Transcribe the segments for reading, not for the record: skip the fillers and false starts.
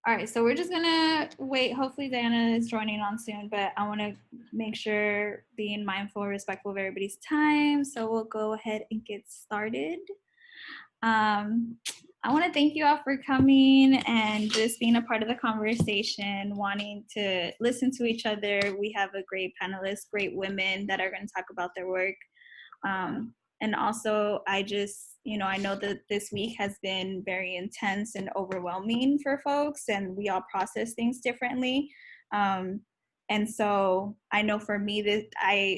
All right, so we're just gonna wait. Hopefully Diana is joining on soon, but I wanna make sure being mindful and respectful of everybody's time. So we'll go ahead and get started. I wanna thank you all for coming and just being a part of the conversation, wanting to listen to each other. We have a great panelist, great women that are gonna talk about their work. And also, I know that this week has been very intense and overwhelming for folks, and we all process things differently. And so I know for me that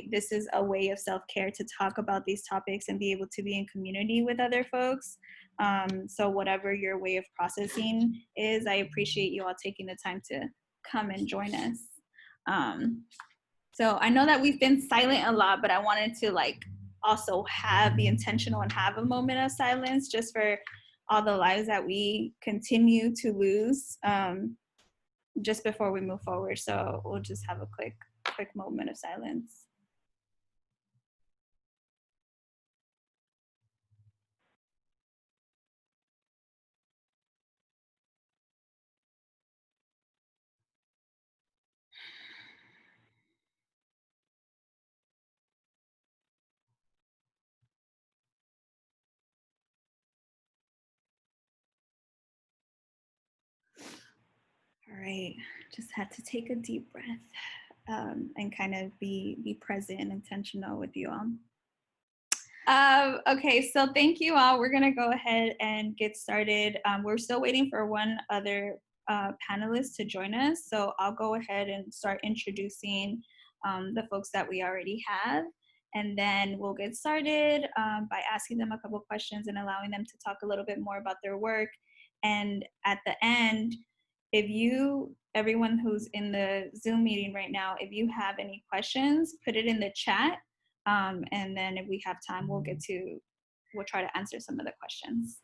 this is a way of self-care to talk about these topics and be able to be in community with other folks. So whatever your way of processing is, I appreciate you all taking the time to come and join us. So I know that we've been silent a lot, but I wanted to also be intentional and have a moment of silence just for all the lives that we continue to lose just before we move forward. So we'll just have a quick moment of silence. All right, just had to take a deep breath and kind of be present and intentional with you all. Okay, so thank you all. We're gonna go ahead and get started. We're still waiting for one other panelist to join us, so I'll go ahead and start introducing the folks that we already have, and then we'll get started by asking them a couple questions and allowing them to talk a little bit more about their work. And at the end, everyone who's in the Zoom meeting right now, if you have any questions, put it in the chat. And then if we have time, we'll try to answer some of the questions.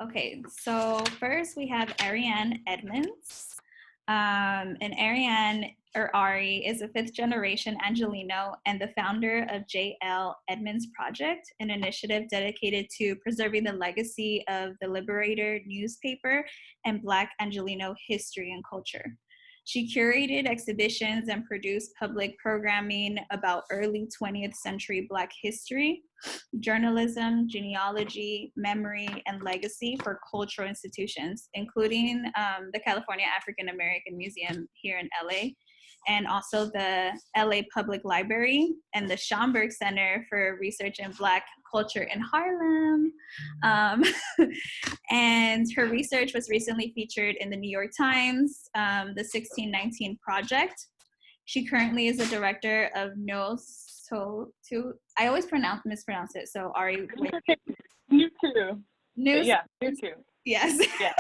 Okay, so first we have Arianne Edmonds. And Arianne, or Ari, is a 5th generation Angelino and the founder of JL Edmonds Project, an initiative dedicated to preserving the legacy of the Liberator newspaper and Black Angelino history and culture. She curated exhibitions and produced public programming about early 20th century Black history, journalism, genealogy, memory, and legacy for cultural institutions, including the California African American Museum here in LA, and also the LA Public Library and the Schomburg Center for Research in Black Culture in Harlem. And her research was recently featured in the New York Times, the 1619 Project. She currently is a director of I always mispronounce it, so Ari. You too. Yeah, you too. Yes. Yeah.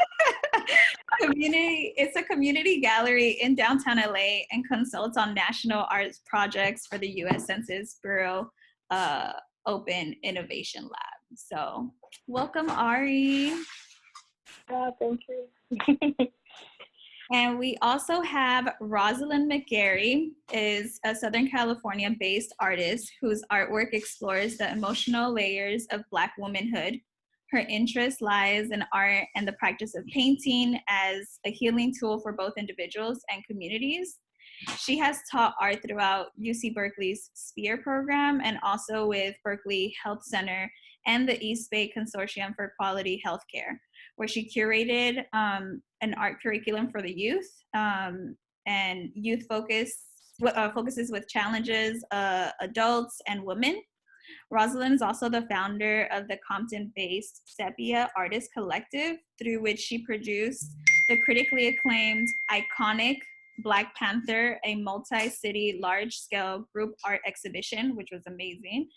It's a community gallery in downtown LA and consults on national arts projects for the U.S. Census Bureau Open Innovation Lab. So welcome, Ari. Thank you. And we also have Rosalind McGary, is a Southern California-based artist whose artwork explores the emotional layers of Black womanhood. Her interest lies in art and the practice of painting as a healing tool for both individuals and communities. She has taught art throughout UC Berkeley's SPEAR program and also with Berkeley Health Center and the East Bay Consortium for Quality Healthcare, where she curated an art curriculum for the youth, and youth focuses with challenges, adults and women. Rosalind is also the founder of the Compton-based Sepia Artist Collective, through which she produced the critically acclaimed iconic Black Panther, a multi-city large-scale group art exhibition, which was amazing,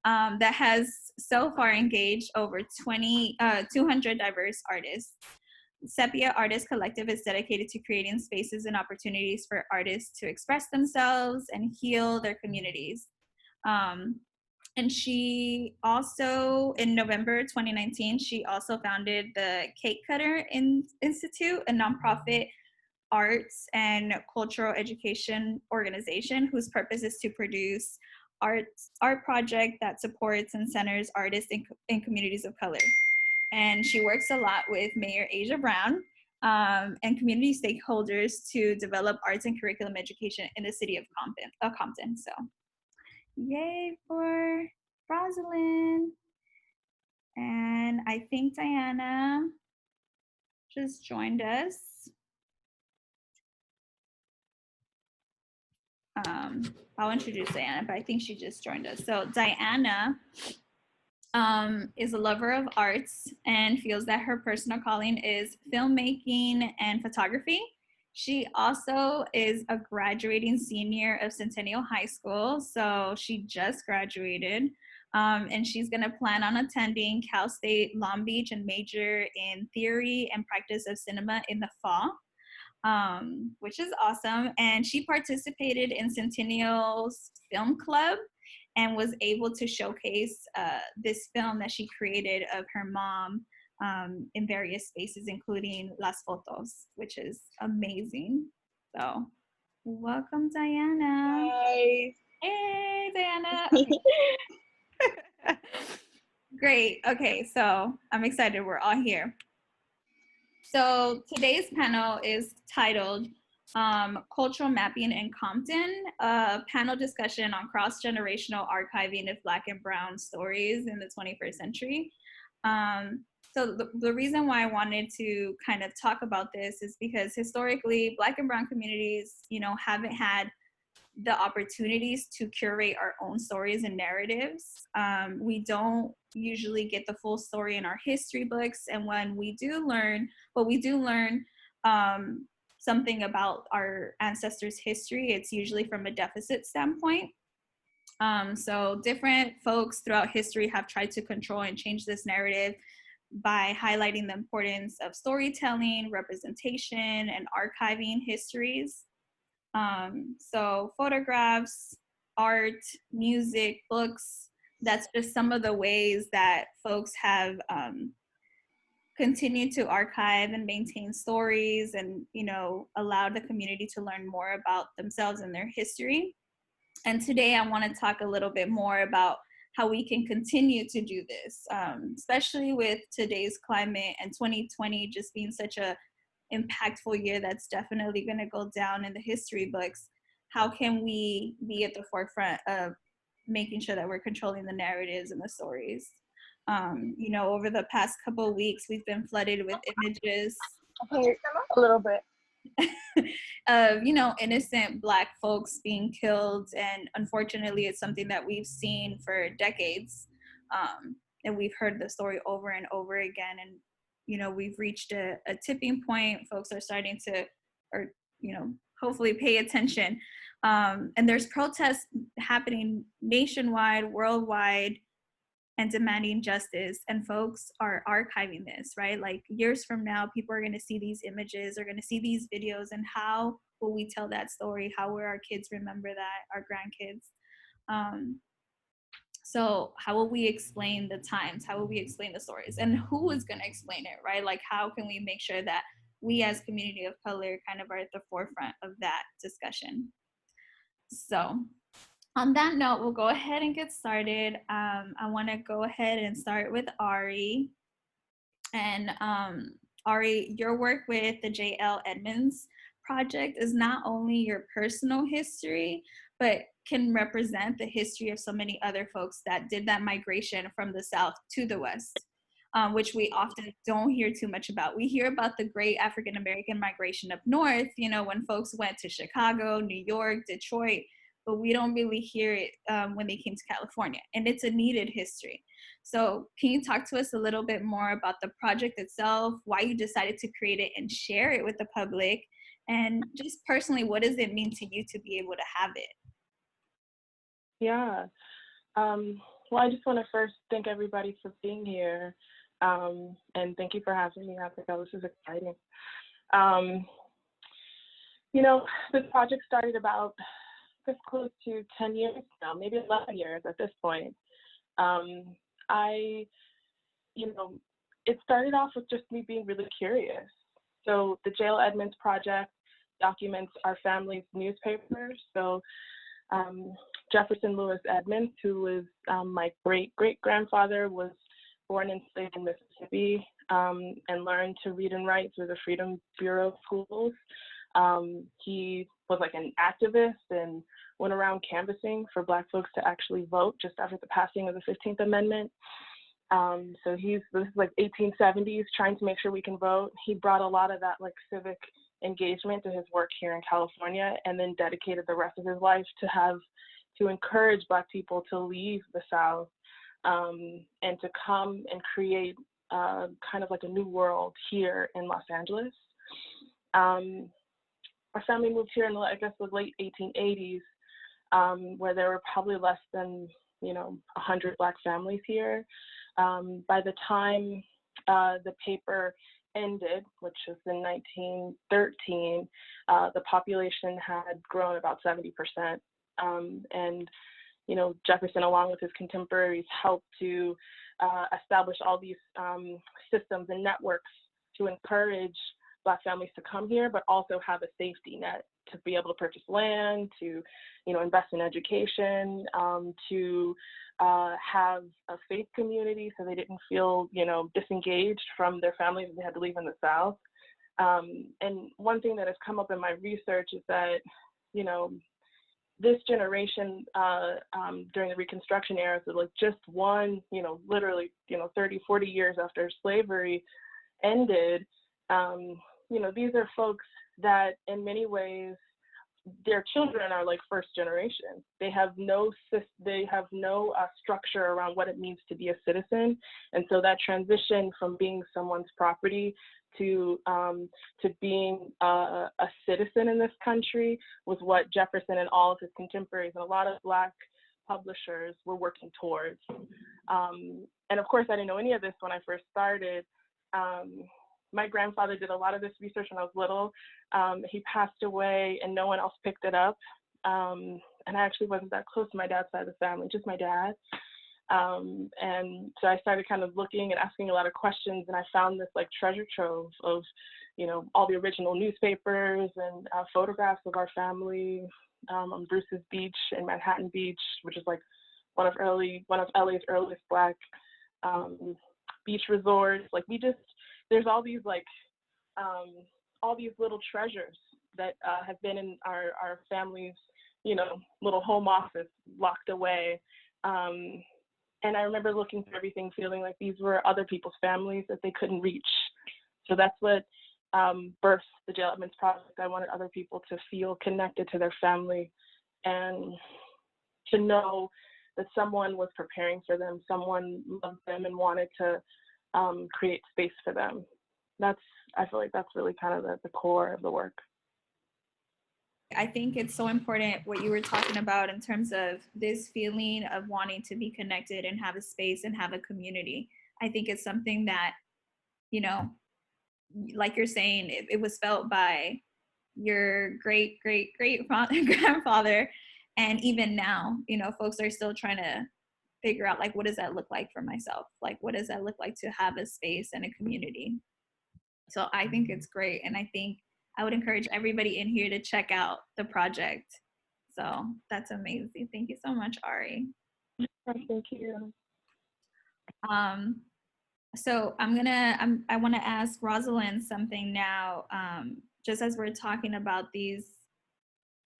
that has so far engaged over 200 diverse artists. Sepia Artist Collective is dedicated to creating spaces and opportunities for artists to express themselves and heal their communities. And she also, in November 2019, she also founded the Cake Cutter Institute, a nonprofit arts and cultural education organization whose purpose is to produce art project that supports and centers artists in communities of color. And she works a lot with Mayor Asia Brown and community stakeholders to develop arts and curriculum education in the city of Compton. So yay for Rosalind. And I think Dianna just joined us. I'll introduce Dianna, but I think she just joined us. So Dianna is a lover of arts and feels that her personal calling is filmmaking and photography. She also is a graduating senior of Centennial High School, so she just graduated. And she's gonna plan on attending Cal State Long Beach and major in theory and practice of cinema in the fall. Which is awesome. And she participated in Centennial's film club and was able to showcase this film that she created of her mom in various spaces, including Las Fotos, which is amazing. So welcome, Dianna. Hi. Hey, Dianna. Okay. Great. Okay, so I'm excited we're all here. So today's panel is titled Cultural Mapping in Compton, a panel discussion on cross-generational archiving of Black and Brown stories in the 21st century. So the reason why I wanted to kind of talk about this is because historically, Black and Brown communities, haven't had the opportunities to curate our own stories and narratives. We don't usually get the full story in our history books, and when we do learn, something about our ancestors' history, it's usually from a deficit standpoint. So different folks throughout history have tried to control and change this narrative by highlighting the importance of storytelling, representation, and archiving histories. So photographs, art, music, books, that's just some of the ways that folks have continued to archive and maintain stories and, allowed the community to learn more about themselves and their history. And today I want to talk a little bit more about how we can continue to do this, especially with today's climate and 2020 just being such a impactful year that's definitely going to go down in the history books. How can we be at the forefront of making sure that we're controlling the narratives and the stories? Over the past couple of weeks, we've been flooded with images. Okay, a little bit. Of, innocent Black folks being killed. And unfortunately, it's something that we've seen for decades. And we've heard the story over and over again. And we've reached a tipping point. Folks are starting to, hopefully pay attention. And there's protests happening nationwide, worldwide, and demanding justice. And folks are archiving this, right? Like years from now, people are going to see these images, are going to see these videos, and how will we tell that story? How will our kids remember that, our grandkids? So how will we explain the times? How will we explain the stories? And who is going to explain it, right? Like, how can we make sure that we as community of color kind of are at the forefront of that discussion? So on that note, we'll go ahead and get started. I want to go ahead and start with Ari. And Ari, your work with the J.L. Edmonds Project is not only your personal history, but can represent the history of so many other folks that did that migration from the South to the West, which we often don't hear too much about. We hear about the great African-American migration up north, when folks went to Chicago, New York, Detroit, but we don't really hear it when they came to California, and it's a needed history. So can you talk to us a little bit more about the project itself, why you decided to create it and share it with the public, and just personally, what does it mean to you to be able to have it? Yeah. Well, I just want to first thank everybody for being here, and thank you for having me, Abigail. This is exciting. The project started about close to 10 years now, maybe 11 years at this point. It started off with just me being really curious. So the J.L. Edmonds Project documents our family's newspapers. So Jefferson Lewis Edmonds, who was my great-great-grandfather, was born and enslaved in Mississippi. and learned to read and write through the Freedom Bureau schools. He was like an activist and went around canvassing for Black folks to actually vote just after the passing of the 15th Amendment. So this is like 1870s, trying to make sure we can vote. He brought a lot of that like civic engagement to his work here in California, and then dedicated the rest of his life to encourage Black people to leave the South and to come and create kind of like a new world here in Los Angeles. Our family moved here in the late 1880s, where there were probably less than 100 Black families here. By the time the paper ended, which was in 1913, the population had grown about 70%. And Jefferson, along with his contemporaries, helped to establish all these systems and networks to encourage Black families to come here, but also have a safety net to be able to purchase land, to invest in education, to have a faith community so they didn't feel disengaged from their families if they had to leave in the South. And one thing that has come up in my research is that this generation during the Reconstruction era, so like just one, literally 30, 40 years after slavery ended, these are folks that in many ways their children are like first generation. They have no structure around what it means to be a citizen, and so that transition from being someone's property to being a citizen in this country was what Jefferson and all of his contemporaries and a lot of Black publishers were working towards. And of course, I didn't know any of this when I first started. My grandfather did a lot of this research when I was little. He passed away and no one else picked it up. And I actually wasn't that close to my dad's side of the family, just my dad. And so I started kind of looking and asking a lot of questions, and I found this like treasure trove of, all the original newspapers and photographs of our family on Bruce's Beach in Manhattan Beach, which is like one of LA's earliest Black beach resorts. Like there's all these like all these little treasures that have been in our family's little home office locked away. And I remember looking through everything, feeling like these were other people's families that they couldn't reach. So that's what birthed the Jail Edmonds Project. I wanted other people to feel connected to their family and to know that someone was preparing for them, someone loved them and wanted to create space for them. I feel like that's really kind of the core of the work. I think it's so important what you were talking about in terms of this feeling of wanting to be connected and have a space and have a community. I think it's something that, like you're saying, it was felt by your great grandfather. And even now, folks are still trying to figure out, like, what does that look like for myself? Like, what does that look like to have a space and a community? So I think it's great. And I think I would encourage everybody in here to check out the project. So that's amazing. Thank you so much, Ari. Thank you. So I want to ask Rosalind something now, just as we're talking about these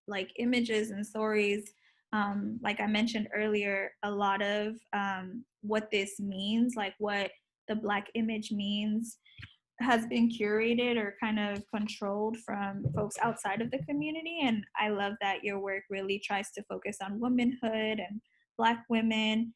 like images and stories. Like I mentioned earlier, a lot of what this means, like what the Black image means, has been curated or kind of controlled from folks outside of the community. And I love that your work really tries to focus on womanhood and Black women.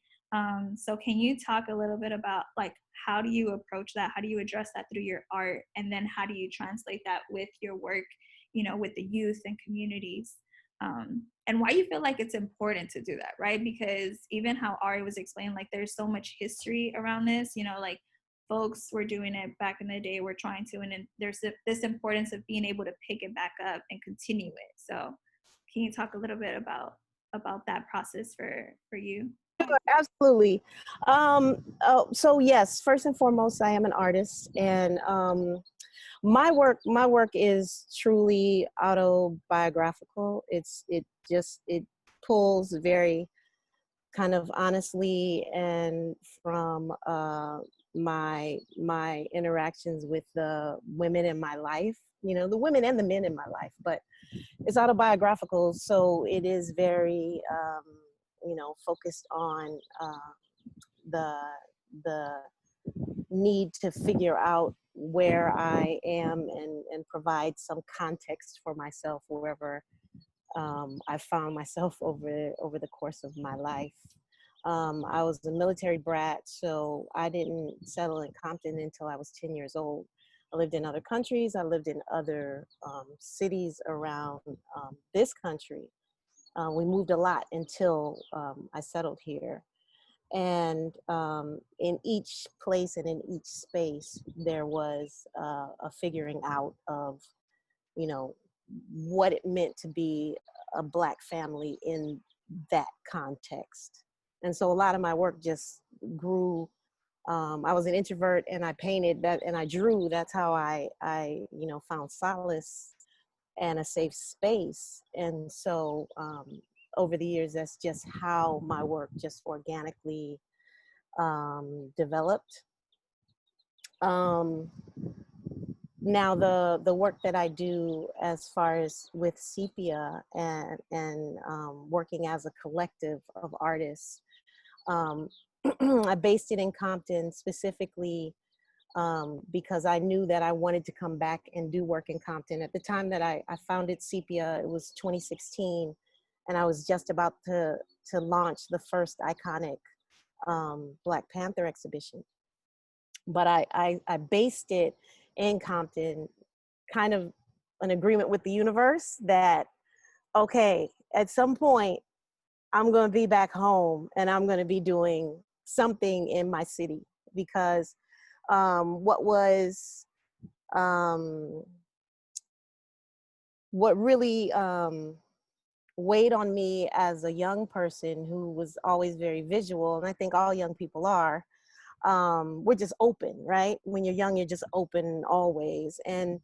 So can you talk a little bit about like, how do you approach that? How do you address that through your art? And then how do you translate that with your work, with the youth and communities? And why you feel like it's important to do that, right? Because even how Ari was explaining, like there's so much history around this, like folks were doing it back in the day, we're trying to, and then there's this importance of being able to pick it back up and continue it. So can you talk a little bit about that process for you? Sure, absolutely. So yes, first and foremost, I am an artist, and my work is truly autobiographical. It pulls very kind of honestly, and from my interactions with the women in my life, you know, the women and the men in my life. But it's autobiographical, so it is very you know, focused on the the need to figure out where I am, and provide some context for myself wherever I found myself over the course of my life. I was a military brat, so I didn't settle in Compton until I was 10 years old. I lived in other countries. I lived in other cities around this country. We moved a lot until I settled here. And in each place and in each space, there was a figuring out of, you know, what it meant to be a Black family in that context. And so a lot of my work just grew. I was an introvert, and I painted that, and I drew. That's how I you know, found solace and a safe space. And so over the years, that's just how my work just organically developed. Now the work that I do as far as with Sepia, and working as a collective of artists, I based it in Compton specifically because I knew that I wanted to come back and do work in Compton. At the time that I founded Sepia, it was 2016, and I was just about to launch the first iconic Black Panther exhibition. But I based it in Compton, kind of an agreement with the universe that, okay, at some point, I'm going to be back home, and I'm going to be doing something in my city, because what really weighed on me as a young person who was always very visual, and I think all young people are, we're just open, right? When you're young, you're just open always. And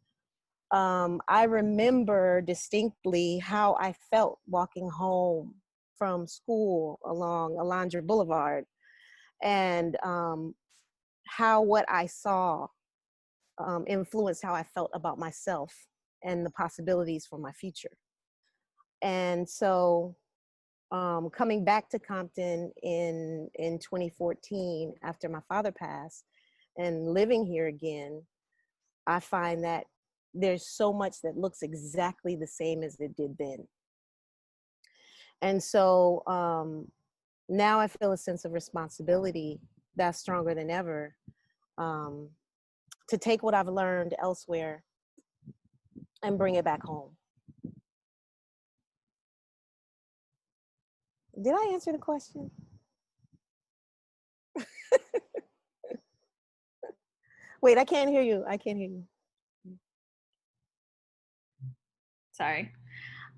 I remember distinctly how I felt walking home from school along Alondra Boulevard, and how what I saw influenced how I felt about myself and the possibilities for my future. And so coming back to Compton in 2014, after my father passed, and living here again, I find that there's so much that looks exactly the same as it did then. And so now I feel a sense of responsibility that's stronger than ever, to take what I've learned elsewhere and bring it back home. Did I answer the question? Wait, I can't hear you. I can't hear you. Sorry.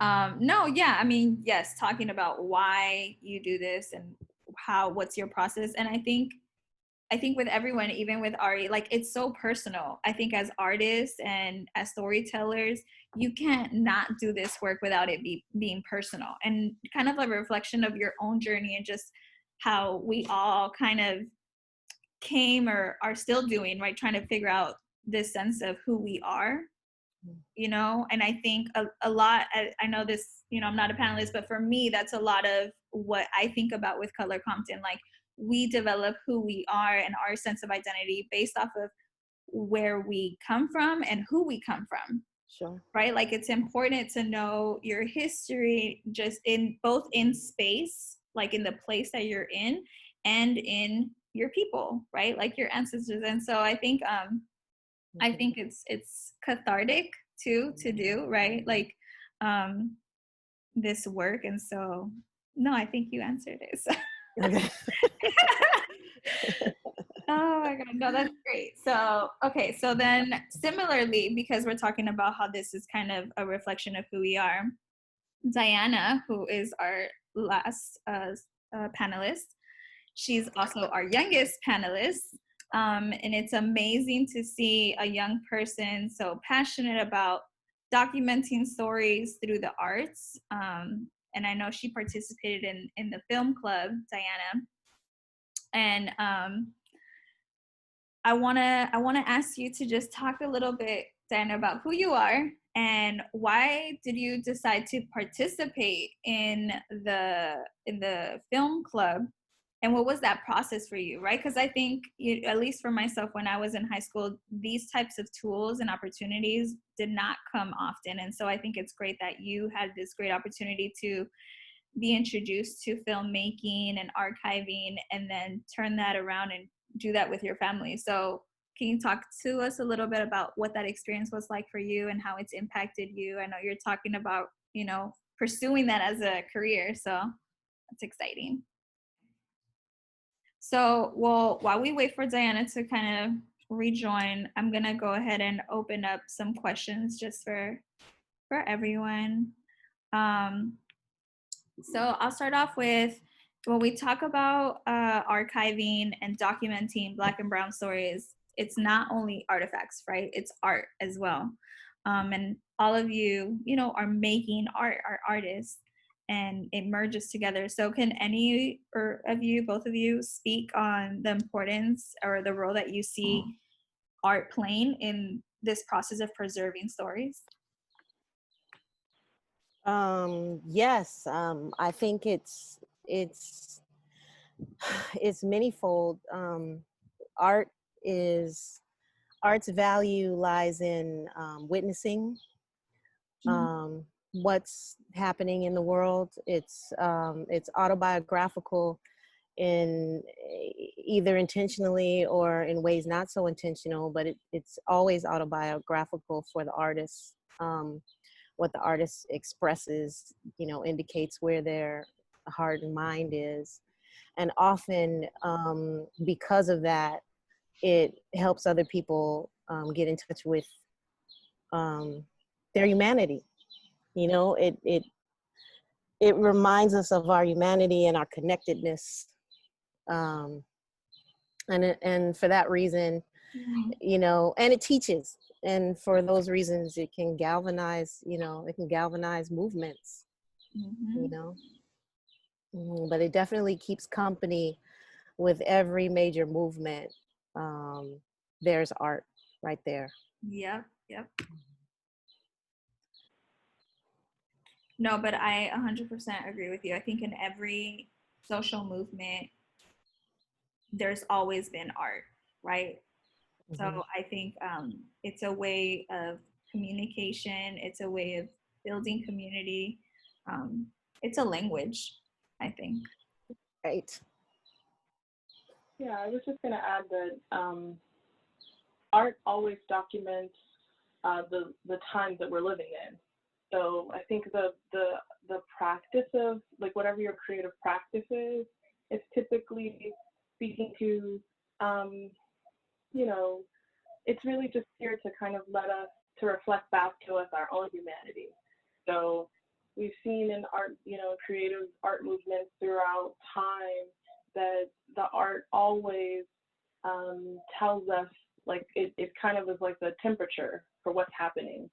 No, yeah, I mean, yes, talking about why you do this and what's your process. And I think with everyone, even with Ari, like, it's so personal. I think as artists and as storytellers, you can't not do this work without it being personal, and kind of like a reflection of your own journey, and just how we all kind of came, or are still doing, right, trying to figure out this sense of who we are, you know. And I think a lot, I know this, you know, I'm not a panelist, but for me, that's a lot of what I think about with Color Compton. Like, we develop who we are and our sense of identity based off of where we come from and who we come from. Sure. Right? Like, it's important to know your history, just in both in space, like in the place that you're in, and in your people, right? Like your ancestors. And so I think it's cathartic too, to do, right? Like this work. And so, no, I think you answered it. So. Okay. Oh my God, no, that's great. So, okay, so then similarly, because we're talking about how this is kind of a reflection of who we are, Dianna, who is our last panelist, she's also our youngest panelist. And it's amazing to see a young person so passionate about documenting stories through the arts. and I know she participated in the film club, Dianna. And I wanna ask you to just talk a little bit, Dianna, about who you are and why did you decide to participate in the film club, and what was that process for you, right? Because I think, at least for myself, when I was in high school, these types of tools and opportunities did not come often, and so I think it's great that you had this great opportunity to be introduced to filmmaking and archiving, and then turn that around and do that with your family. So can you talk to us a little bit about what that experience was like for you and how it's impacted you? I know you're talking about, pursuing that as a career, so that's exciting. So, well, while we wait for Dianna to kind of rejoin, I'm gonna go ahead and open up some questions just for everyone. So I'll start off with, when we talk about archiving and documenting Black and Brown stories, it's not only artifacts, right? It's art as well. And all of you, are making art, are artists, and it merges together. So can any of you, both of you, speak on the importance or the role that you see art playing in this process of preserving stories? Yes, I think it's manyfold. Art's value lies in witnessing what's happening in the world. It's autobiographical in either intentionally or in ways not so intentional, but it's always autobiographical for the artist. What the artist expresses, indicates where their heart and mind is. And often, because of that, it helps other people get in touch with their humanity. It reminds us of our humanity and our connectedness. And for that reason, and it teaches. And for those reasons, it can galvanize, movements, but it definitely keeps company with every major movement. There's art right there. Yep. No, but I 100% agree with you. I think in every social movement, there's always been art, right? So I think it's a way of communication. It's a way of building community. It's a language, I think. Right. Yeah, I was just going to add that art always documents the times that we're living in. So I think the practice of, like, whatever your creative practice is, it's typically speaking to, it's really just here to kind of to reflect back to us our own humanity. So we've seen in art, creative art movements throughout time, that the art always tells us, like, it kind of is like the temperature for what's happening.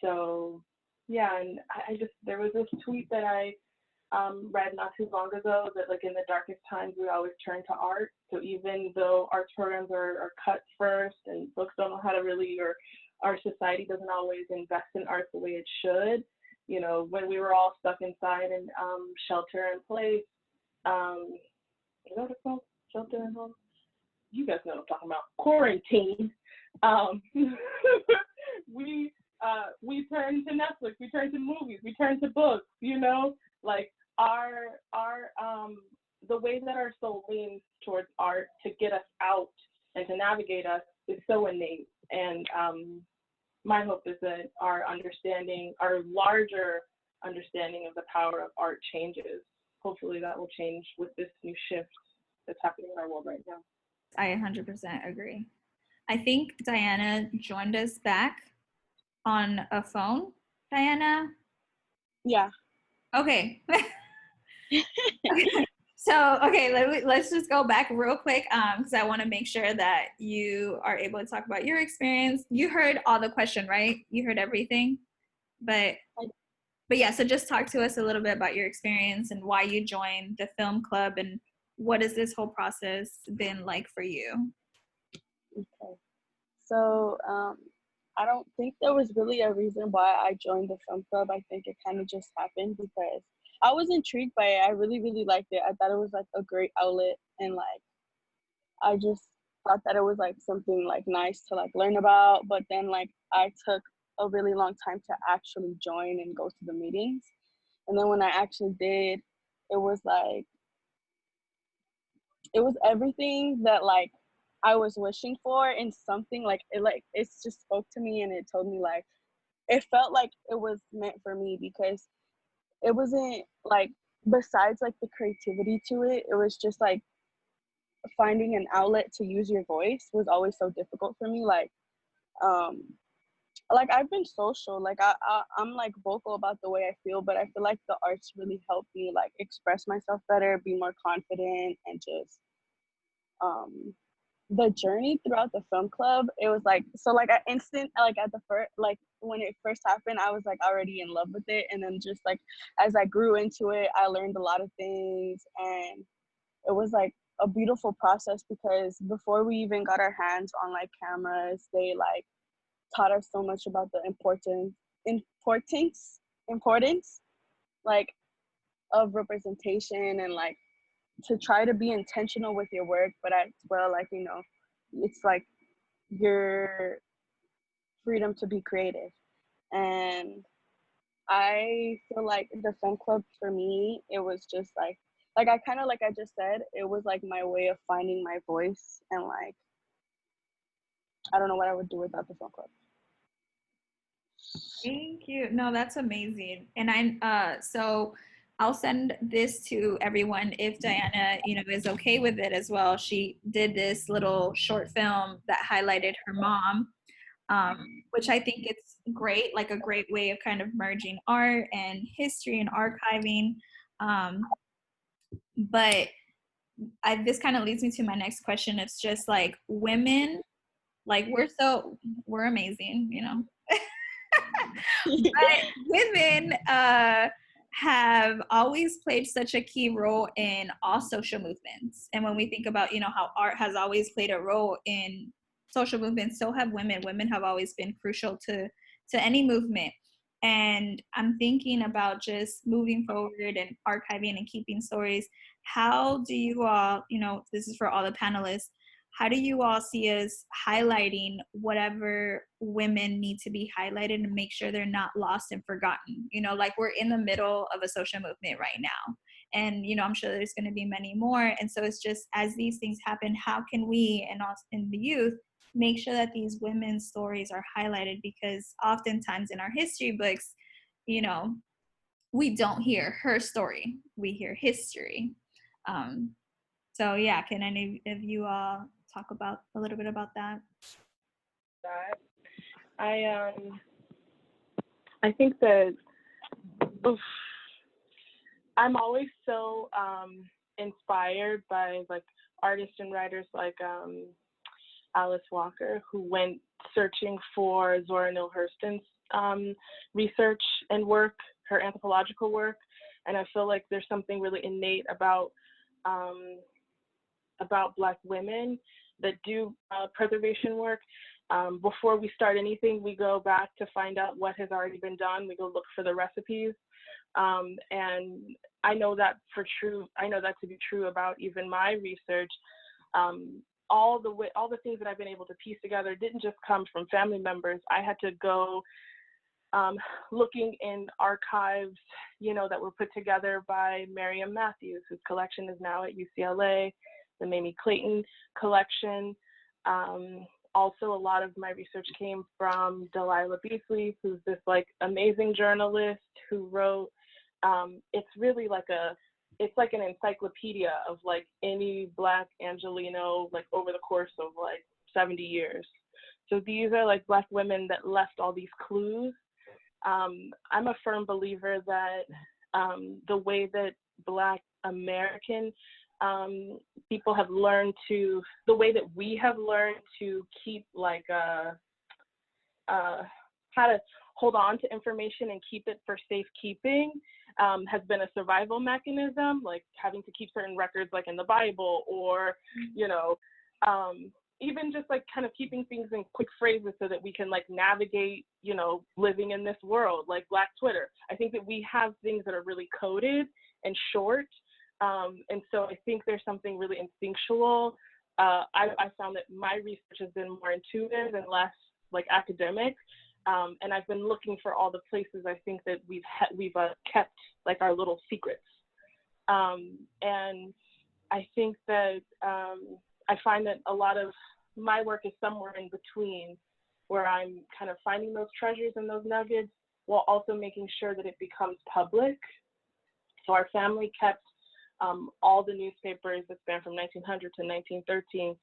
So yeah, and there was this tweet that I read not too long ago, that, like, in the darkest times, we always turn to art. So even though arts programs are cut first and folks don't know how to really, or our society doesn't always invest in art the way it should, when we were all stuck inside and shelter in place, is that what it's called? Shelter in home? You guys know what I'm talking about. Quarantine. We turn to Netflix, we turn to movies, we turn to books, like the way that our soul leans towards art to get us out and to navigate us is so innate. And my hope is that our larger understanding of the power of art changes. Hopefully that will change with this new shift that's happening in our world right now. I 100% agree. I think Dianna joined us back on a phone. Dianna? Yeah. Okay. So, let's just go back real quick, because I want to make sure that you are able to talk about your experience. You heard all the question, right? You heard everything, but But yeah, so just talk to us a little bit about your experience and why you joined the film club, and what has this whole process been like for you? Okay. So I don't think there was really a reason why I joined the film club. I think it kind of just happened because I was intrigued by it. I really, really liked it. I thought it was like a great outlet, and like I just thought that it was like something like nice to like learn about. But then like I took a really long time to actually join and go to the meetings. And then when I actually did, it was like it was everything that like I was wishing for, and something like it just spoke to me, and it told me like it felt like it was meant for me, because it wasn't like, besides like the creativity to it, it was just like finding an outlet to use your voice was always so difficult for me. Um like I've been social, like I'm like vocal about the way I feel, but I feel like the arts really helped me like express myself better, be more confident, and just um the journey throughout the film club, it was like, so like at instant, like at the first, like when it first happened, I was like already in love with it. And then just like as I grew into it, I learned a lot of things, and it was like a beautiful process, because before we even got our hands on like cameras, they like taught us so much about the importance like of representation, and like to try to be intentional with your work, but as well, like, you know, it's like your freedom to be creative. And I feel like the film club for me, it was just like I kind of, like I just said, it was like my way of finding my voice, and like I don't know what I would do without the film club. Thank you. No, that's amazing. And so I'll send this to everyone if Dianna, is okay with it as well. She did this little short film that highlighted her mom, which I think it's great, like a great way of kind of merging art and history and archiving. But this kind of leads me to my next question. It's just like women, like we're amazing, but women have always played such a key role in all social movements. And when we think about, how art has always played a role in social movements, so have women. Women have always been crucial to any movement. And I'm thinking about just moving forward and archiving and keeping stories. How do you all, this is for all the panelists, how do you all see us highlighting whatever women need to be highlighted and make sure they're not lost and forgotten? Like we're in the middle of a social movement right now. And, I'm sure there's going to be many more. And so it's just, as these things happen, how can we, and also in the youth, make sure that these women's stories are highlighted? Because oftentimes in our history books, we don't hear her story. We hear history. So yeah, can any of you talk about a little bit about that? I think that I'm always so inspired by like artists and writers like Alice Walker, who went searching for Zora Neale Hurston's research and work, her anthropological work. And I feel like there's something really innate about Black women that do preservation work. Before we start anything, we go back to find out what has already been done. We go look for the recipes. And I know that to be true about even my research. All the things that I've been able to piece together didn't just come from family members. I had to go looking in archives, that were put together by Miriam Matthews, whose collection is now at UCLA, the Mamie Clayton collection. Also, a lot of my research came from Delilah Beasley, who's this like amazing journalist who wrote, it's really like an encyclopedia of like any Black Angelino, like over the course of like 70 years. So these are like Black women that left all these clues. I'm a firm believer that the way that Black American people have learned the way that we have learned to keep like how to hold on to information and keep it for safekeeping has been a survival mechanism, like having to keep certain records like in the Bible, or, you know, even just like kind of keeping things in quick phrases so that we can like navigate, you know, living in this world, like Black Twitter. I think that we have things that are really coded and short. And so I think there's something really instinctual. I found that my research has been more intuitive and less like academic. And I've been looking for all the places I think that we've kept like our little secrets. And I think that I find that a lot of my work is somewhere in between, where I'm kind of finding those treasures and those nuggets while also making sure that it becomes public. So our family kept all the newspapers that span from 1900 to 1913.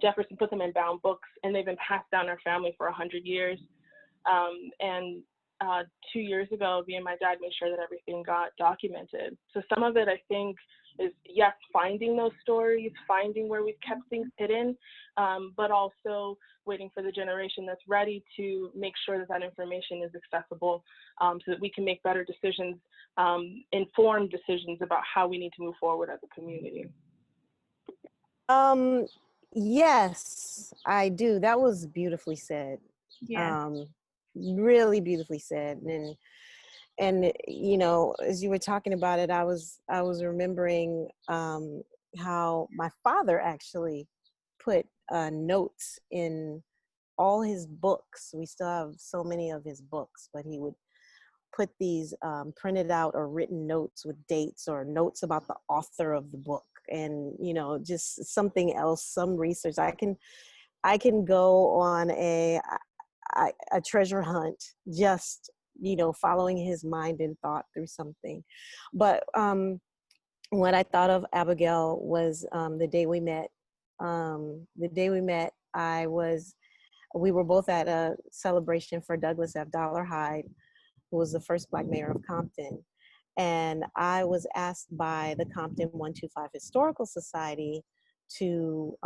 Jefferson put them in bound books, and they've been passed down our family for 100 years. And 2 years ago, me and my dad made sure that everything got documented. So some of it, I think, is, yes, finding those stories, finding where we've kept things hidden, but also waiting for the generation that's ready to make sure that that information is accessible, so that we can make better decisions, informed decisions about how we need to move forward as a community. Yes, I do. That was beautifully said. Yeah. Really beautifully said. And you know, as you were talking about it, I was remembering how my father actually put notes in all his books. We still have so many of his books, but he would put these printed out or written notes with dates or notes about the author of the book, and you know, just something else, some research. I can go on a treasure hunt, just, you know, following his mind and thought through something. But what I thought of, Abigail, was the day we met. We were both at a celebration for Douglas F. Dollarhide, who was the first Black mayor of Compton. And I was asked by the Compton 125 Historical Society to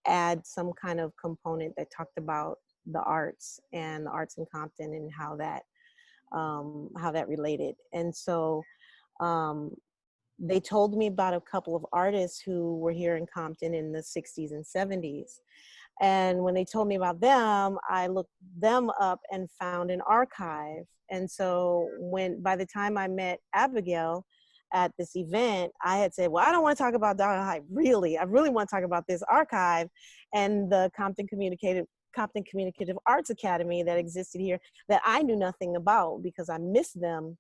add some kind of component that talked about the arts and the arts in Compton and how that related. And so they told me about a couple of artists who were here in Compton in the 60s and 70s. And when they told me about them, I looked them up and found an archive. And so by the time I met Abigail at this event, I had said, well, I don't want to talk about Dollarhide, really. I really want to talk about this archive and the Compton Communicative Arts Academy that existed here that I knew nothing about because I missed them.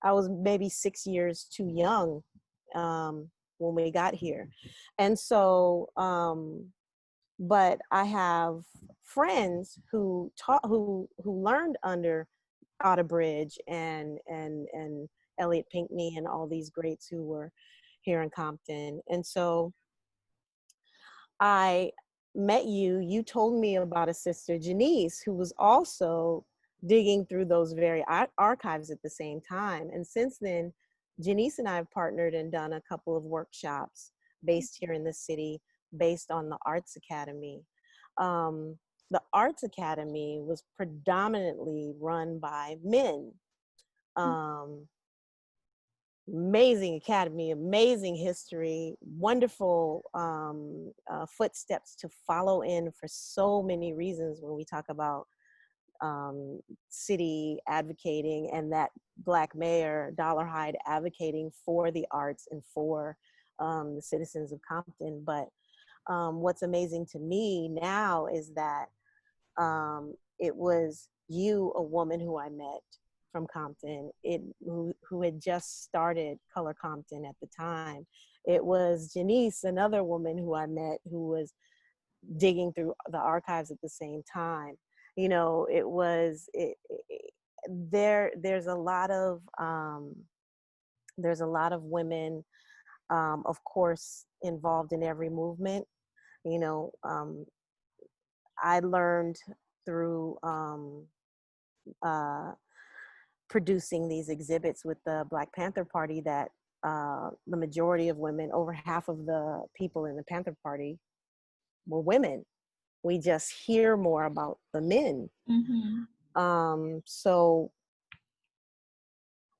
I was maybe 6 years too young when we got here. And so, but I have friends who learned under Otta Bridge and Elliot Pinckney and all these greats who were here in Compton. And so I met you told me about a sister, Janice, who was also digging through those very archives at the same time. And since then, Janice and I have partnered and done a couple of workshops based here in the city, based on the Arts Academy. The Arts Academy was predominantly run by men. Amazing academy, amazing history, wonderful footsteps to follow in for so many reasons when we talk about city advocating and that Black mayor, Dollarhide, advocating for the arts and for the citizens of Compton. But what's amazing to me now is that it was you, a woman who I met from Compton, who had just started Color Compton at the time. It was Janice, another woman who I met, who was digging through the archives at the same time. You know, there's a lot of women, of course, involved in every movement. You know, I learned through producing these exhibits with the Black Panther Party that the majority of women, over half of the people in the Panther Party, were women. We just hear more about the men. Mm-hmm. So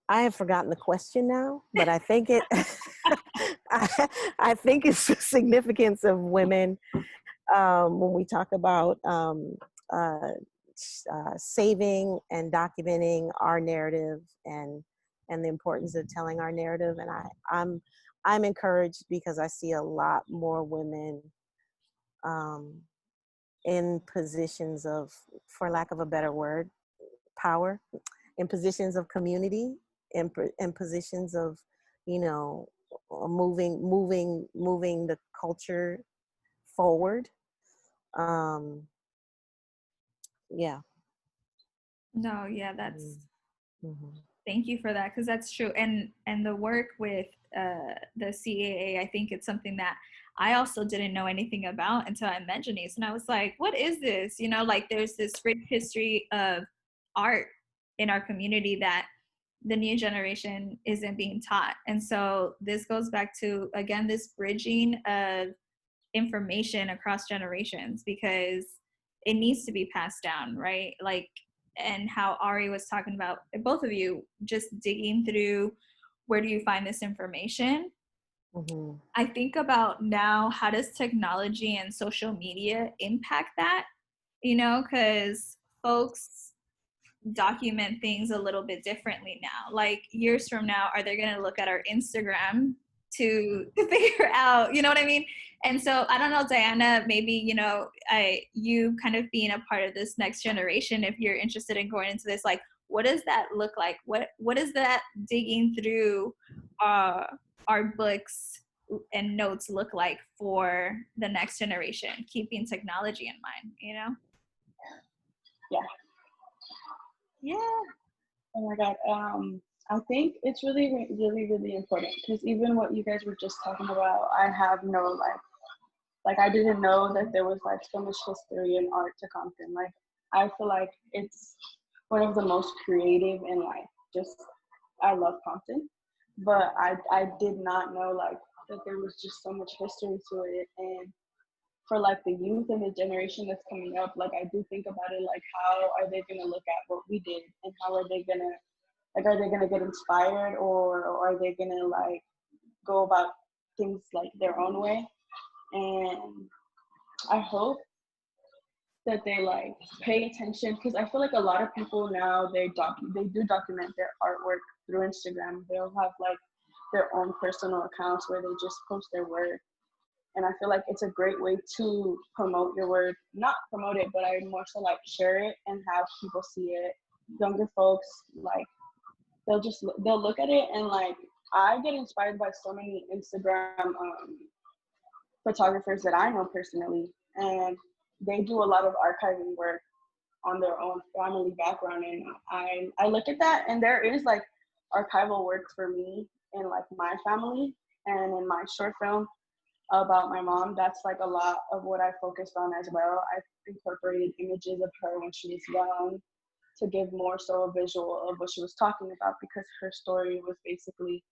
I have forgotten the question now, but I think it, I think it's the significance of women when we talk about saving and documenting our narrative and the importance of telling our narrative. And I'm encouraged because I see a lot more women in positions of, for lack of a better word, power, in positions of community, in positions of, you know, moving the culture forward. Yeah. No, yeah, that's, Mm-hmm. thank you for that, because that's true. And the work with the CAA, I think it's something that I also didn't know anything about until I met Janice. And I was like, what is this? You know, like there's this rich history of art in our community that the new generation isn't being taught. And so this goes back to, again, this bridging of information across generations, because it needs to be passed down, right? Like, and how Ari was talking about, both of you just digging through, where do you find this information? Mm-hmm. I think about now, how does technology and social media impact that? You know, because folks document things a little bit differently now. Like years from now, are they going to look at our Instagram to figure out, you know what I mean? And so I don't know, Dianna, maybe, you know, you kind of being a part of this next generation, if you're interested in going into this, like, what does that look like? What is that digging through our books and notes look like for the next generation, keeping technology in mind, you know? Yeah. Yeah. Oh my God. I think it's really, really, really important, because even what you guys were just talking about, I have no like I didn't know that there was like so much history in art to Compton. Like I feel like it's one of the most creative and like just, I love Compton, but I did not know like that there was just so much history to it. And for like the youth and the generation that's coming up, like I do think about it, like how are they gonna look at what we did, and how are they gonna, like, are they gonna get inspired, or are they gonna like go about things like their own way? And I hope that they like pay attention, because I feel like a lot of people now, they do document their artwork through Instagram. They'll have like their own personal accounts where they just post their work. And I feel like it's a great way to promote your work, not promote it, but I more so like share it and have people see it. Younger folks, like they'll look at it, and like I get inspired by so many Instagram photographers that I know personally, and they do a lot of archiving work on their own family background. And I look at that, and there is like archival work for me in like my family, and in my short film about my mom, that's like a lot of what I focused on as well. I incorporated images of her when she was young to give more so a visual of what she was talking about, because her story was basically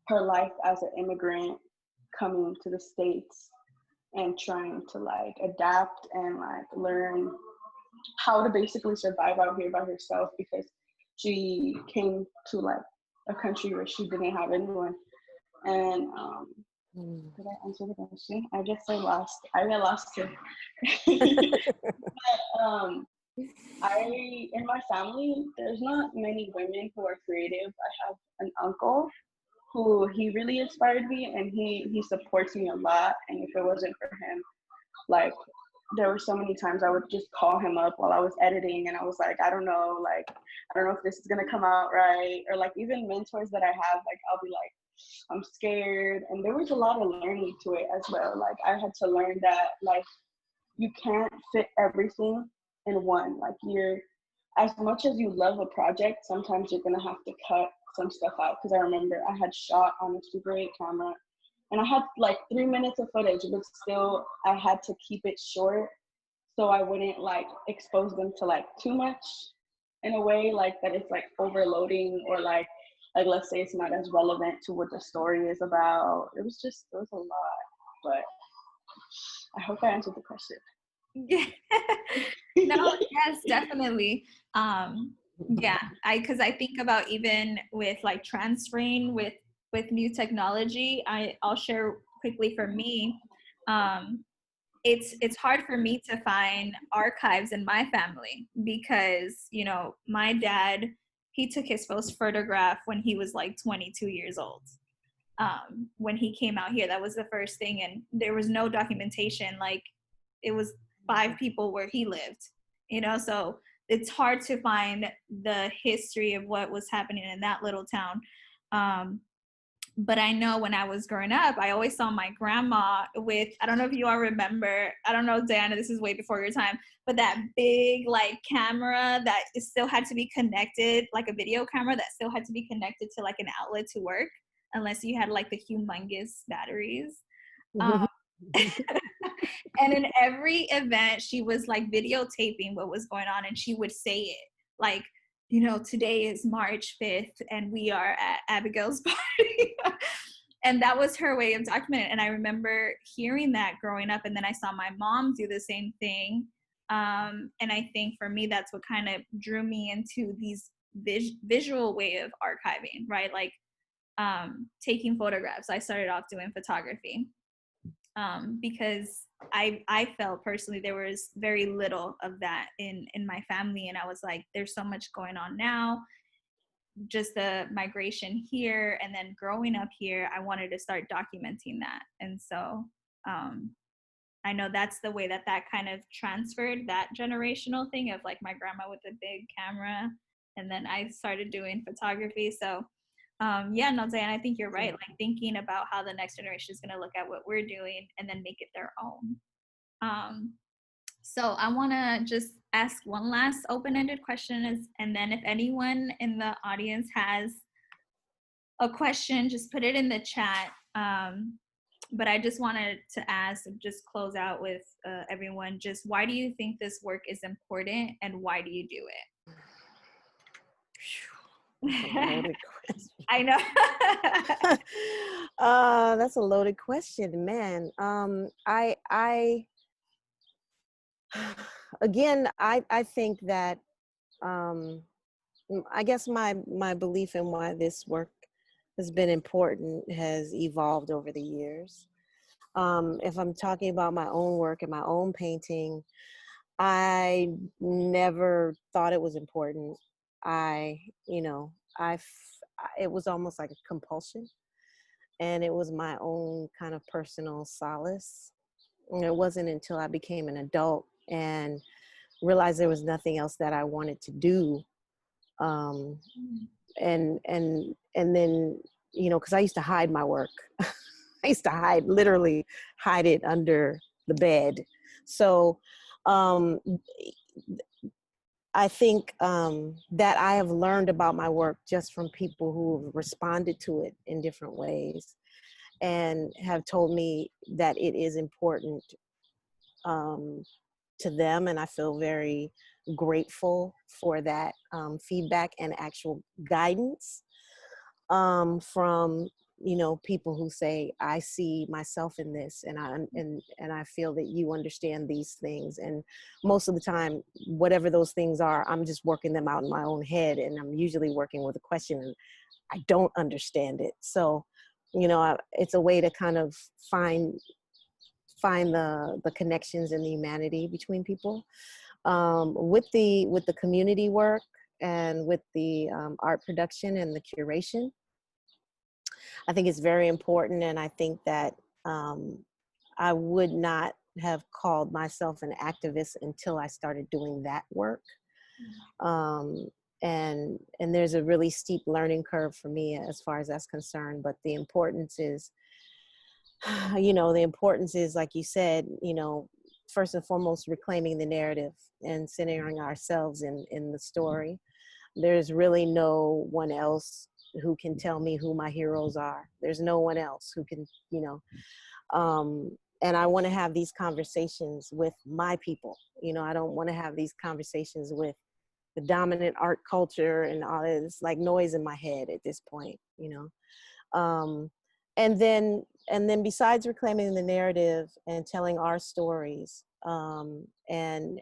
her life as an immigrant coming to the States and trying to like adapt and like learn how to basically survive out here by herself, because she came to like a country where she didn't have anyone. And did I answer the question? I guess I got lost too. But in my family, there's not many women who are creative. I have an uncle who he really inspired me, and he supports me a lot. And if it wasn't for him, like there were so many times I would just call him up while I was editing, and I was like, I don't know if this is gonna come out right. Or like even mentors that I have, like I'll be like, I'm scared. And there was a lot of learning to it as well. Like I had to learn that like you can't fit everything in one. Like you're, as much as you love a project, sometimes you're gonna have to cut some stuff out. Because I remember I had shot on a Super 8 camera, and I had like 3 minutes of footage, but still I had to keep it short so I wouldn't like expose them to like too much in a way, like that it's like overloading, or like let's say it's not as relevant to what the story is about. It was a lot, but I hope I answered the question. Yeah. No, yes, definitely. Yeah, because I think about even with like transferring with new technology, I'll share quickly for me. Um, it's hard for me to find archives in my family because, you know, my dad, he took his first photograph when he was like 22 years old. When he came out here, that was the first thing, and there was no documentation. Like, it was 5 people where he lived, you know, so it's hard to find the history of what was happening in that little town. um, but I know when I was growing up, I always saw my grandma with, I don't know if you all remember, I don't know, Diana, this is way before your time, but that big like camera that still had to be connected, like a video camera that still had to be connected to like an outlet to work, unless you had like the humongous batteries. Um, and in every event, she was like videotaping what was going on, and she would say it like, you know, today is March 5th and we are at Abigail's party. And that was her way of documenting. And I remember hearing that growing up, and then I saw my mom do the same thing. And I think for me, that's what kind of drew me into these visual way of archiving, right? Like taking photographs. I started off doing photography. Because I felt personally there was very little of that in my family, and I was like, there's so much going on now, just the migration here, and then growing up here, I wanted to start documenting that. And so I know that's the way that kind of transferred, that generational thing of like my grandma with the big camera, and then I started doing photography. So yeah, no, Diane, I think you're right. Like thinking about how the next generation is going to look at what we're doing and then make it their own. So I want to just ask one last open-ended question, and then if anyone in the audience has a question, just put it in the chat. But I just wanted to ask, just close out with everyone, just why do you think this work is important, and why do you do it? I know. That's a loaded question, man. Again, I think that I guess my belief in why this work has been important has evolved over the years. If I'm talking about my own work and my own painting, I never thought it was important. It was almost like a compulsion, and it was my own kind of personal solace. And it wasn't until I became an adult and realized there was nothing else that I wanted to do. And then, you know, because I used to hide my work. I used to literally hide it under the bed. So I think that I have learned about my work just from people who have responded to it in different ways and have told me that it is important to them. And I feel very grateful for that feedback and actual guidance from, you know, people who say, I see myself in this, and I feel that you understand these things. And most of the time, whatever those things are, I'm just working them out in my own head, and I'm usually working with a question and I don't understand it. So, you know, it's a way to kind of find the connections and the humanity between people. With the community work and with the art production and the curation, I think it's very important. And I think that I would not have called myself an activist until I started doing that work. And there's a really steep learning curve for me as far as that's concerned. But the importance is, you know, like you said, you know, first and foremost, reclaiming the narrative and centering ourselves in the story. There's really no one else who can tell me who my heroes are. There's no one else who can, you know, and I want to have these conversations with my people. You know, I don't want to have these conversations with the dominant art culture and all this like noise in my head at this point, you know. And then and then besides reclaiming the narrative and telling our stories, and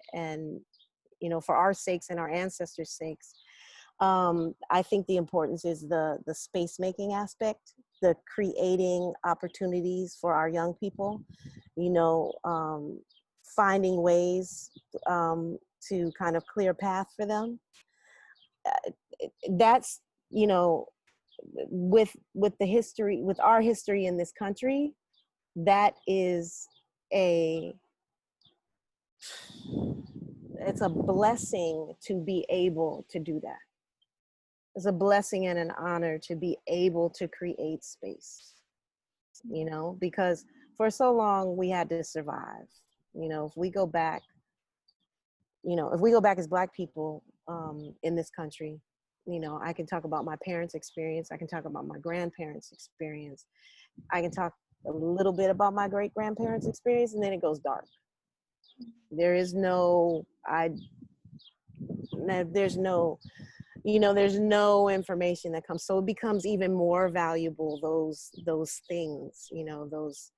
you know, for our sakes and our ancestors' sakes, I think the importance is the space making aspect, the creating opportunities for our young people, you know, finding ways to kind of clear path for them. That's, you know, with the history, with our history in this country, that is it's a blessing to be able to do that. It's a blessing and an honor to be able to create space, you know, because for so long we had to survive. You know, if we go back, you know, if we go back as Black people in this country, you know, I can talk about my parents' experience. I can talk about my grandparents' experience. I can talk a little bit about my great-grandparents' experience, and then it goes dark. There is no, there's no, you know, there's no information that comes. So it becomes even more valuable, those things, you know, those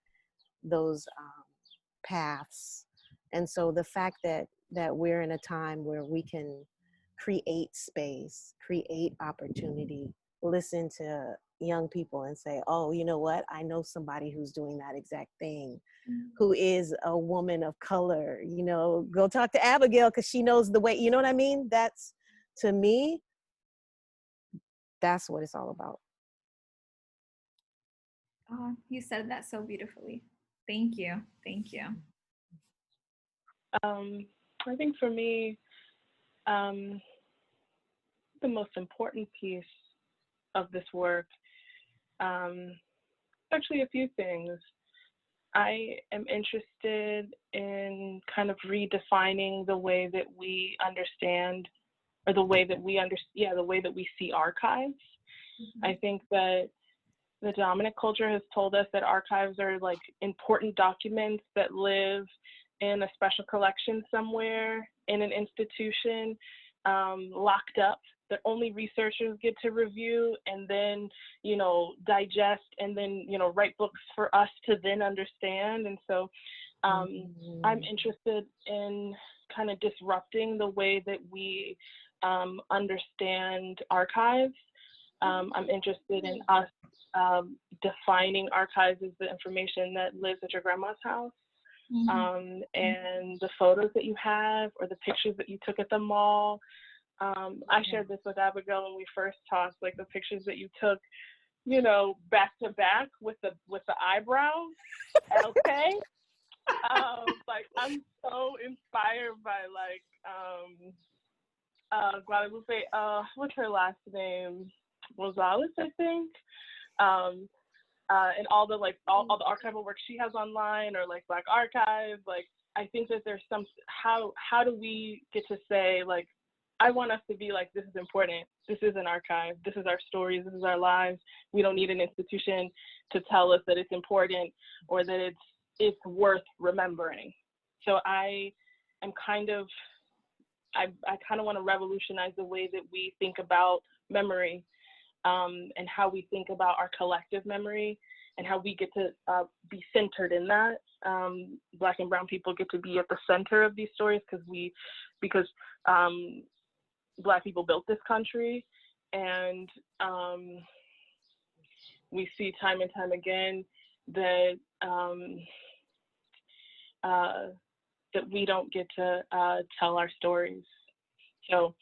paths. And so the fact that we're in a time where we can create space, create opportunity, listen to young people and say, oh, you know what? I know somebody who's doing that exact thing, who is a woman of color, you know, go talk to Abigail because she knows the way, you know what I mean? That's, to me, that's what it's all about. Oh, you said that so beautifully. Thank you. Thank you. I think for me, the most important piece of this work, actually a few things. I am interested in kind of redefining the way that we understand, or the way that we the way that we see archives. Mm-hmm. I think that the dominant culture has told us that archives are like important documents that live in a special collection somewhere in an institution, locked up, that only researchers get to review and then, you know, digest and then, you know, write books for us to then understand. And so I'm interested in kind of disrupting the way that we understand archives. I'm interested in us defining archives as the information that lives at your grandma's house. And the photos that you have or the pictures that you took at the mall. I shared this with Abigail when we first talked, like the pictures that you took, you know, back to back with the eyebrows. Okay. Like I'm so inspired by like Guadalupe, what's her last name? Rosales, I think. And all the like all the archival work she has online, or like Black Archive. Like I think that there's some, how do we get to say, like, I want us to be like, this is important, this is an archive, this is our stories, this is our lives. We don't need an institution to tell us that it's important or that it's worth remembering. So I kind of want to revolutionize the way that we think about memory, and how we think about our collective memory, and how we get to be centered in that. Black and brown people get to be at the center of these stories because Black people built this country, and we see time and time again that that we don't get to tell our stories. So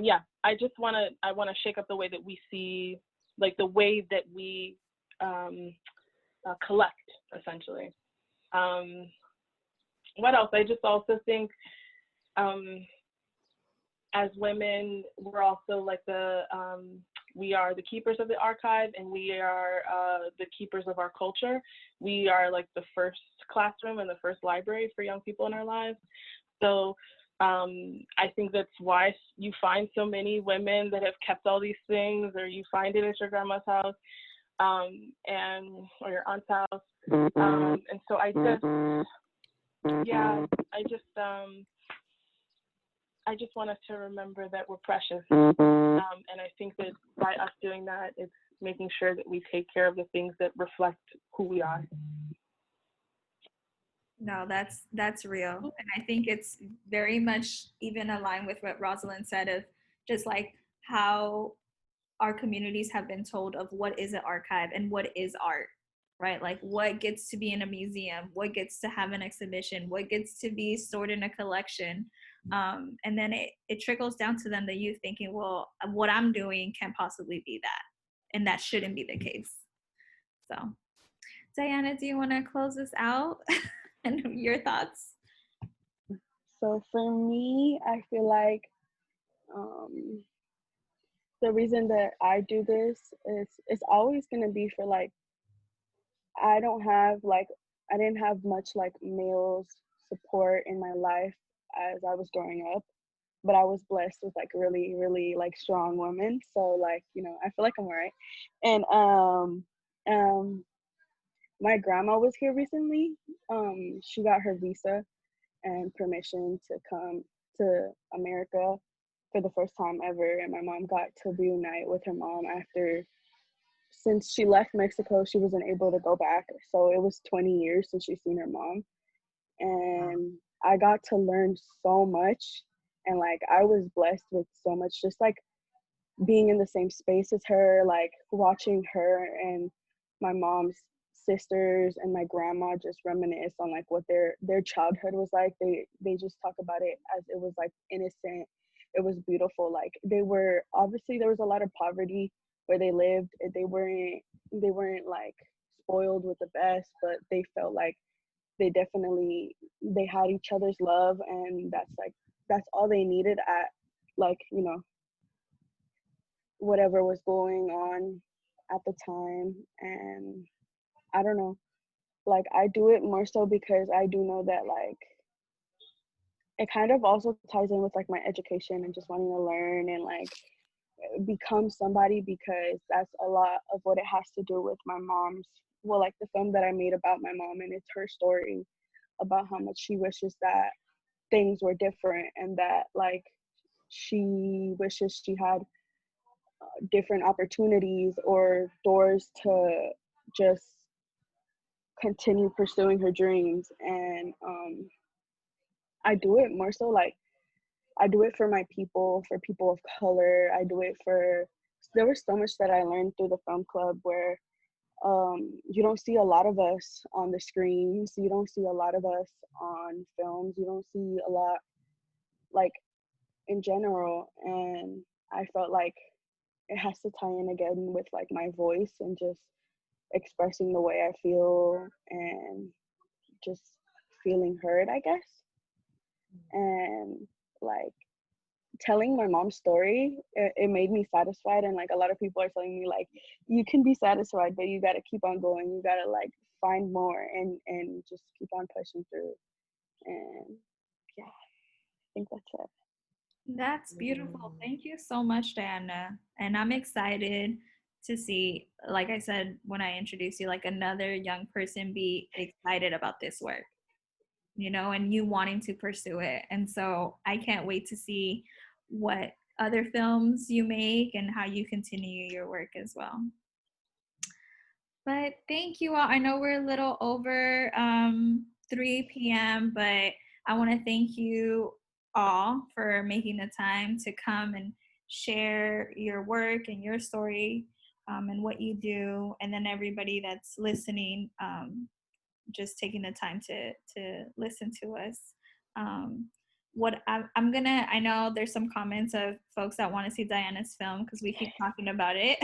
yeah, I want to shake up the way that we see, like the way that we collect, essentially. What else? I just also think as women, we're also like we are the keepers of the archive, and we are the keepers of our culture. We are like the first classroom and the first library for young people in our lives. So I think that's why you find so many women that have kept all these things, or you find it at your grandma's house, or your aunt's house. And so I just want us to remember that we're precious. And I think that by us doing that, making sure that we take care of the things that reflect who we are. No, that's real. And I think it's very much even aligned with what Rosalind said of just like how our communities have been told of what is an archive and what is art, right? Like what gets to be in a museum, what gets to have an exhibition, what gets to be stored in a collection. And then it trickles down to them, the youth thinking, well, what I'm doing can't possibly be that. And that shouldn't be the case. So, Dianna, do you want to close this out? And your thoughts? So for me, I feel like the reason that I do this is it's always going to be for like, I didn't have much like male support in my life as I was growing up, but I was blessed with like really, really like strong women. So like, you know, I feel like I'm all right. And my grandma was here recently. She got her visa and permission to come to America for the first time ever. And my mom got to reunite with her mom after, since she left Mexico, she wasn't able to go back. So it was 20 years since she's seen her mom. And I got to learn so much. And like, I was blessed with so much, just like being in the same space as her, like watching her and my mom's sisters and my grandma just reminisce on like what their childhood was like. They just talk about it as it was like innocent. It was beautiful. Like they were, obviously there was a lot of poverty where they lived. They weren't like spoiled with the best, but they felt like they had each other's love, and that's all they needed at, like, you know, whatever was going on at the time. And I don't know, like I do it more so because I do know that like it kind of also ties in with like my education and just wanting to learn and like become somebody, because that's a lot of what it has to do with my mom's, well, like the film that I made about my mom, and it's her story about how much she wishes that things were different, and that like she wishes she had different opportunities or doors to just continue pursuing her dreams. And I do it more so like I do it for my people, for people of color. I do it for, there was so much that I learned through the film club where you don't see a lot of us on the screens. You don't see a lot of us on films. You don't see a lot, like, in general. And I felt like it has to tie in again with like my voice and just expressing the way I feel and just feeling heard, I guess. And like telling my mom's story, it made me satisfied. And like a lot of people are telling me like, you can be satisfied, but you got to keep on going. You got to like find more and just keep on pushing through. And yeah, I think that's it. That's beautiful. Thank you so much, Dianna. And I'm excited to see, like I said when I introduced you, like another young person be excited about this work, you know, and you wanting to pursue it. And so I can't wait to see what other films you make and how you continue your work as well. But thank you all. I know we're a little over 3 p.m., but I want to thank you all for making the time to come and share your work and your story and what you do. And then everybody that's listening, just taking the time to listen to us. I know there's some comments of folks that want to see Dianna's film because we keep talking about it.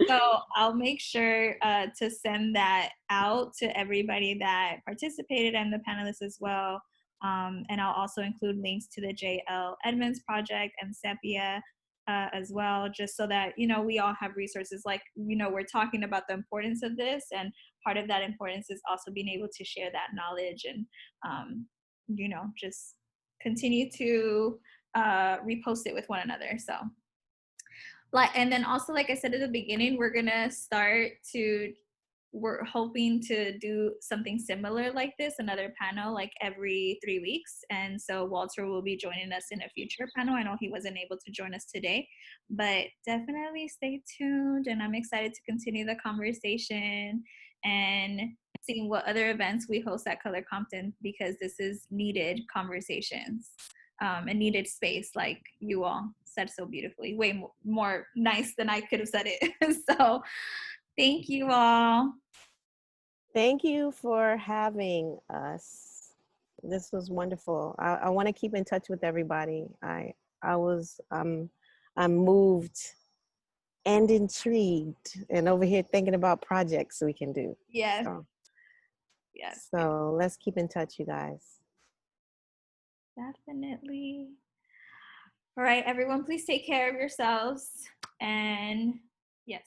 So I'll make sure to send that out to everybody that participated and the panelists as well. And I'll also include links to the JL Edmonds Project and Sepia as well, just so that, you know, we all have resources. Like, you know, we're talking about the importance of this, and part of that importance is also being able to share that knowledge and, you know, just continue to repost it with one another. So, like, and then also, like I said at the beginning, we're gonna start to we're hoping to do something similar like this, another panel like every 3 weeks. And so Walter will be joining us in a future panel. I know he wasn't able to join us today, but definitely stay tuned. And I'm excited to continue the conversation and seeing what other events we host at Color Compton, because this is needed conversations, a needed space, like you all said so beautifully, way more nice than I could have said it. So thank you all. Thank you for having us. This was wonderful. I want to keep in touch with everybody. I'm moved and intrigued, and over here thinking about projects we can do. Yes. Yes. So let's keep in touch, you guys. Definitely. All right, everyone, please take care of yourselves. And yes.